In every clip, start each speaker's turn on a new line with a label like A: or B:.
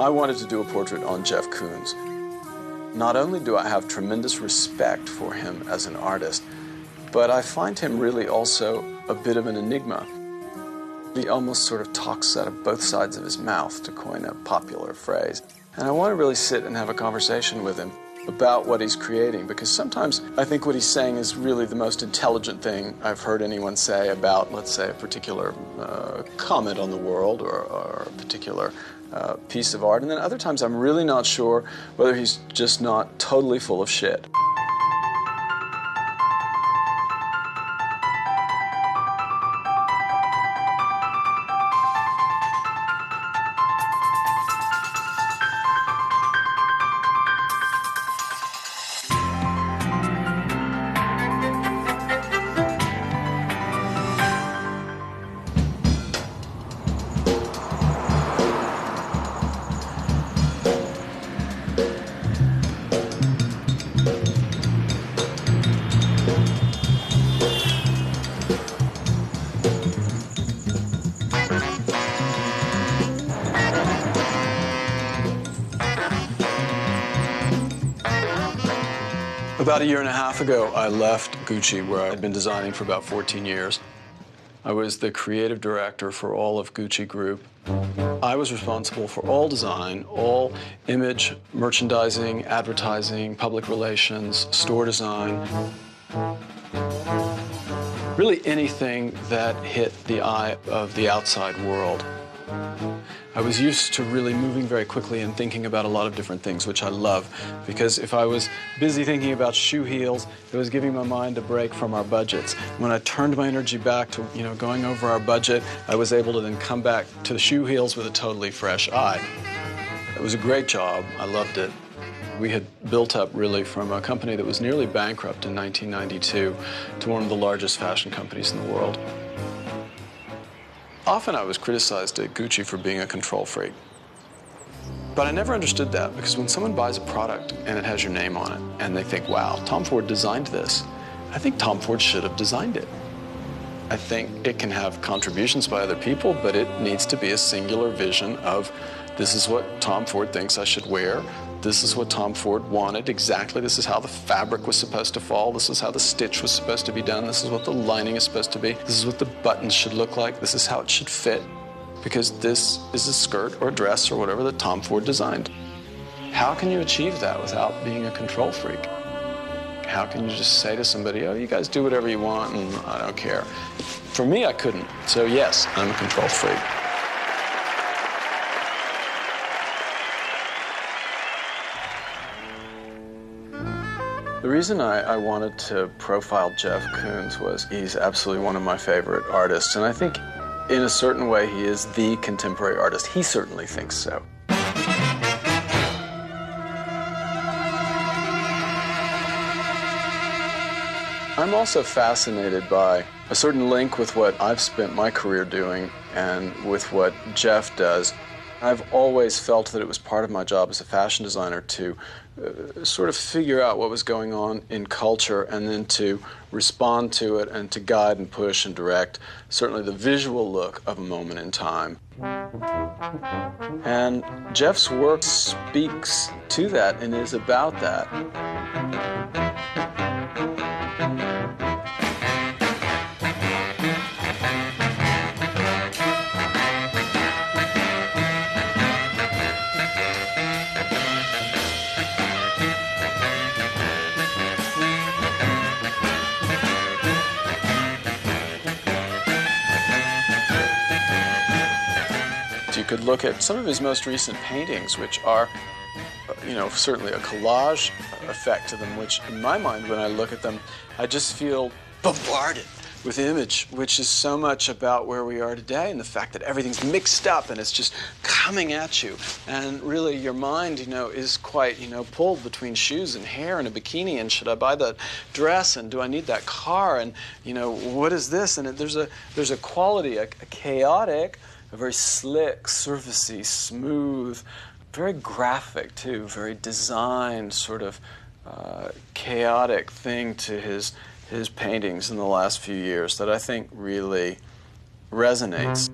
A: I wanted to do a portrait on Jeff Koons. Not only do I have tremendous respect for him as an artist, but I find him really also a bit of an enigma. He almost sort of talks out of both sides of his mouth, to coin a popular phrase. And I want to really sit and have a conversation with him about what he's creating, because sometimes I think what he's saying is really the most intelligent thing I've heard anyone say about, let's say, a particular comment on the world or a particular piece of art. And then other times I'm really not sure whether he's just not totally full of shit. About a year and a half ago, I left Gucci, where I'd been designing for about 14 years. I was the creative director for all of Gucci Group. I was responsible for all design, all image, merchandising, advertising, public relations, store design. Really anything that hit the eye of the outside world. I was used to really moving very quickly and thinking about a lot of different things, which I love, because if I was busy thinking about shoe heels, it was giving my mind a break from our budgets. When I turned my energy back to, going over our budget, I was able to then come back to the shoe heels with a totally fresh eye. It was a great job. I loved it. We had built up really from a company that was nearly bankrupt in 1992 to one of the largest fashion companies in the world. Often I was criticized at Gucci for being a control freak. But I never understood that, because when someone buys a product and it has your name on it, and they think, wow, Tom Ford designed this, I think Tom Ford should have designed it. I think it can have contributions by other people, but it needs to be a singular vision of, this is what Tom Ford thinks I should wear. This is what Tom Ford wanted exactly. This is how the fabric was supposed to fall. This is how the stitch was supposed to be done. This is what the lining is supposed to be. This is what the buttons should look like. This is how it should fit. Because this is a skirt or a dress or whatever that Tom Ford designed. How can you achieve that without being a control freak? How can you just say to somebody, oh, you guys do whatever you want and I don't care? For me, I couldn't. So yes, I'm a control freak. The reason I wanted to profile Jeff Koons was he's absolutely one of my favorite artists, and I think in a certain way he is the contemporary artist. He certainly thinks so. I'm also fascinated by a certain link with what I've spent my career doing and with what Jeff does. I've always felt that it was part of my job as a fashion designer to sort of figure out what was going on in culture and then to respond to it and to guide and push and direct certainly the visual look of a moment in time. And Jeff's work speaks to that and is about that. You could look at some of his most recent paintings, which are, certainly a collage effect to them, which in my mind, when I look at them, I just feel bombarded with image, which is so much about where we are today and the fact that everything's mixed up and it's just coming at you. And really your mind, is quite, pulled between shoes and hair and a bikini and should I buy that dress and do I need that car and, what is this? And there's a quality, a chaotic, a very slick, surfacey, smooth, very graphic too, very designed, sort of chaotic thing to his paintings in the last few years that I think really resonates.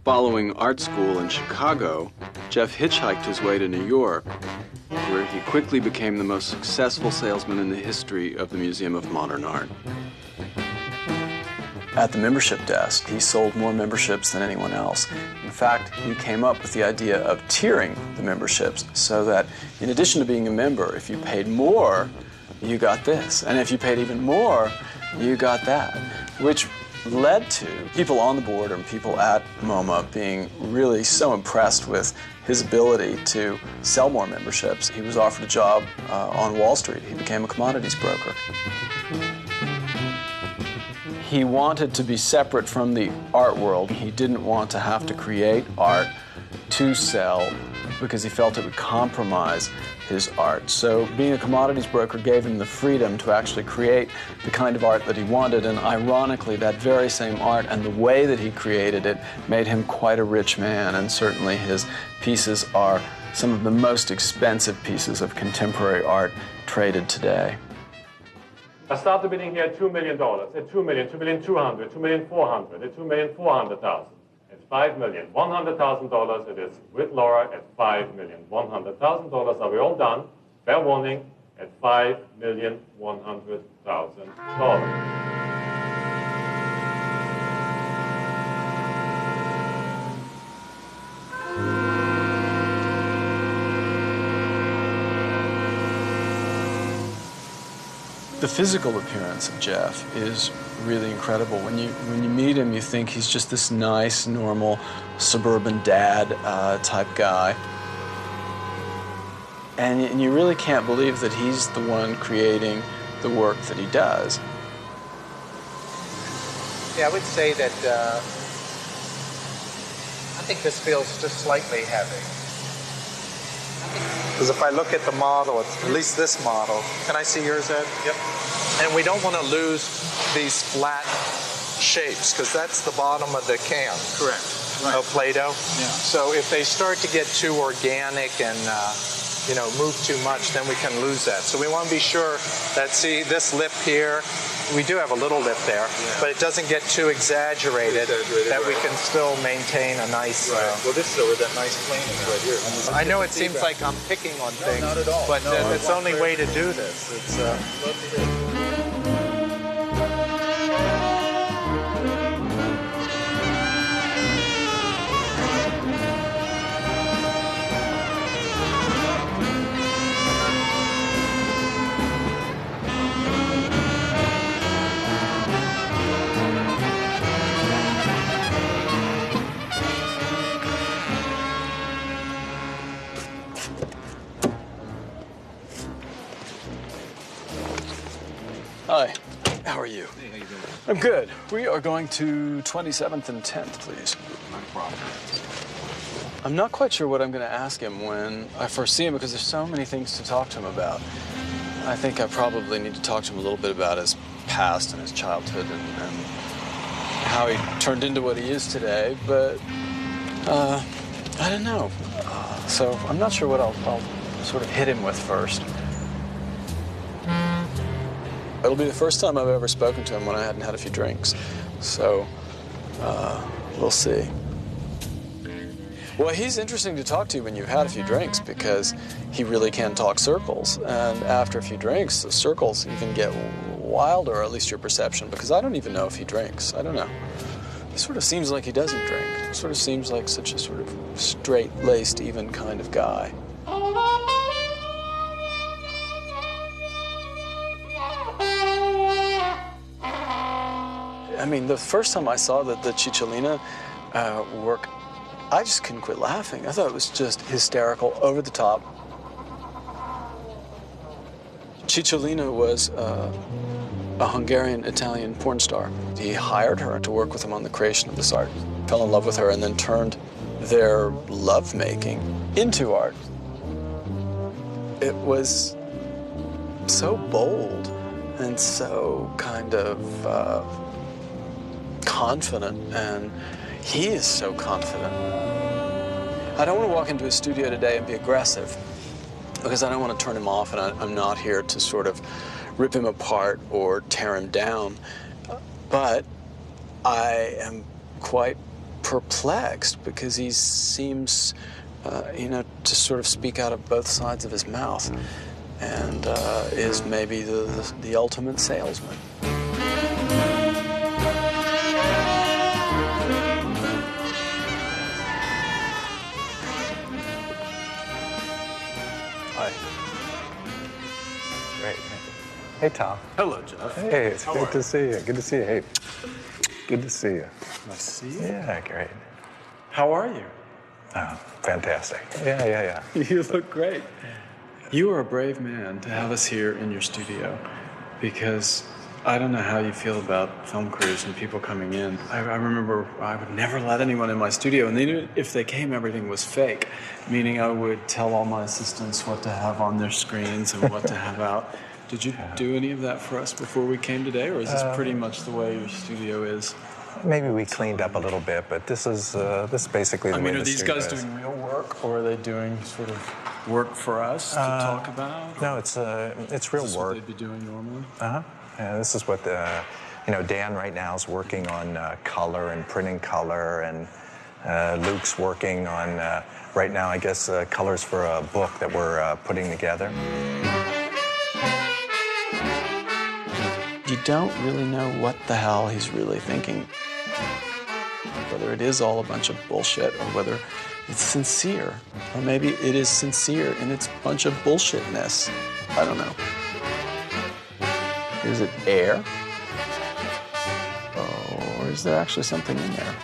A: Following art school in Chicago, Jeff hitchhiked his way to New York, where he quickly became the most successful salesman in the history of the Museum of Modern Art. At the membership desk, he sold more memberships than anyone else. In fact, he came up with the idea of tiering the memberships so that in addition to being a member, if you paid more, you got this. And if you paid even more, you got that, which led to people on the board and people at MoMA being really so impressed with his ability to sell more memberships. He was offered a job on Wall Street. He became a commodities broker. He wanted to be separate from the art world. He didn't want to have to create art to sell because he felt it would compromise his art. So being a commodities broker gave him the freedom to actually create the kind of art that he wanted, and ironically, that very same art and the way that he created it made him quite a rich man, and certainly his pieces are some of the most expensive pieces of contemporary art traded today.
B: I started bidding here at $2 million, at $2 million, $2 million 200, $2 million 400, at $2 million 400,000, at $5 million, $100,000 it is with Laura at $5 million, $100,000. Are we all done? Fair warning, at $5,100,000.
A: The physical appearance of Jeff is really incredible. When you meet him, you think he's just this nice, normal, suburban dad type guy. And you really can't believe that he's the one creating the work that he does.
C: Yeah, I would say that I think this feels just slightly heavy. Because if I look at the model, at least this model, can I see yours, Ed? Yep. And we don't want to lose these flat shapes, because that's the bottom of the can. Correct. Right. Of Play-Doh. Yeah. So if they start to get too organic and move too much, then we can lose that. So we want to be sure that, see, this lip here, we do have a little lip there, yeah, but it doesn't get too exaggerated, that we can still maintain a nice...
D: Well, this is over that nice planing right here.
C: I know it seems like I'm picking on things,
D: not at all.
C: But it's the only way to do this. It's,
D: love to hear it.
A: Hi, how are you?
D: Hey, how you doing?
A: I'm good. We are going to 27th and 10th, please.
D: No problem.
A: I'm not quite sure what I'm going to ask him when I first see him because there's so many things to talk to him about. I think I probably need to talk to him a little bit about his past and his childhood and how he turned into what he is today, but I don't know. So I'm not sure what I'll sort of hit him with first. It'll be the first time I've ever spoken to him when I hadn't had a few drinks. So, we'll see. Well, he's interesting to talk to when you've had a few drinks because he really can talk circles. And after a few drinks, the circles even get wilder, or at least your perception, because I don't even know if he drinks. I don't know. He sort of seems like he doesn't drink. He sort of seems like such a sort of straight-laced, even kind of guy. I mean, the first time I saw the Cicciolina work, I just couldn't quit laughing. I thought it was just hysterical, over the top. Cicciolina was a Hungarian-Italian porn star. He hired her to work with him on the creation of this art, fell in love with her, and then turned their lovemaking into art. It was so bold and so kind of confident, and he is so confident. I don't want to walk into his studio today and be aggressive because I don't want to turn him off, and I'm not here to sort of rip him apart or tear him down, but I am quite perplexed because he seems, to sort of speak out of both sides of his mouth, and is maybe the ultimate salesman.
C: Hi. Great. Hey, Tom.
A: Hello, Jeff.
C: Hey, it's good to see you. Good to see you. Hey, good to see you.
A: Nice to see you.
C: Yeah, great.
A: How are you?
C: Oh, fantastic. Yeah.
A: You look great. You are a brave man to have us here in your studio, because I don't know how you feel about film crews and people coming in. I remember I would never let anyone in my studio, and even if they came, everything was fake, meaning I would tell all my assistants what to have on their screens and what to have out. Did you do any of that for us before we came today, or is this pretty much the way your studio is?
C: Maybe we cleaned up a little bit, but this is basically the way
A: Are
C: the
A: these
C: studio
A: guys
C: is.
A: doing real work, or are they doing sort of work for us to talk about?
C: No, it's real
A: Is this
C: work.
A: what they'd be doing normally?
C: Yeah, this is what Dan right now is working on color and printing color, and Luke's working on right now, I guess, colors for a book that we're putting together.
A: You don't really know what the hell he's really thinking. Whether it is all a bunch of bullshit or whether it's sincere. Or maybe it is sincere in its bunch of bullshitness. I don't know. Is it air? Or is there actually something in there?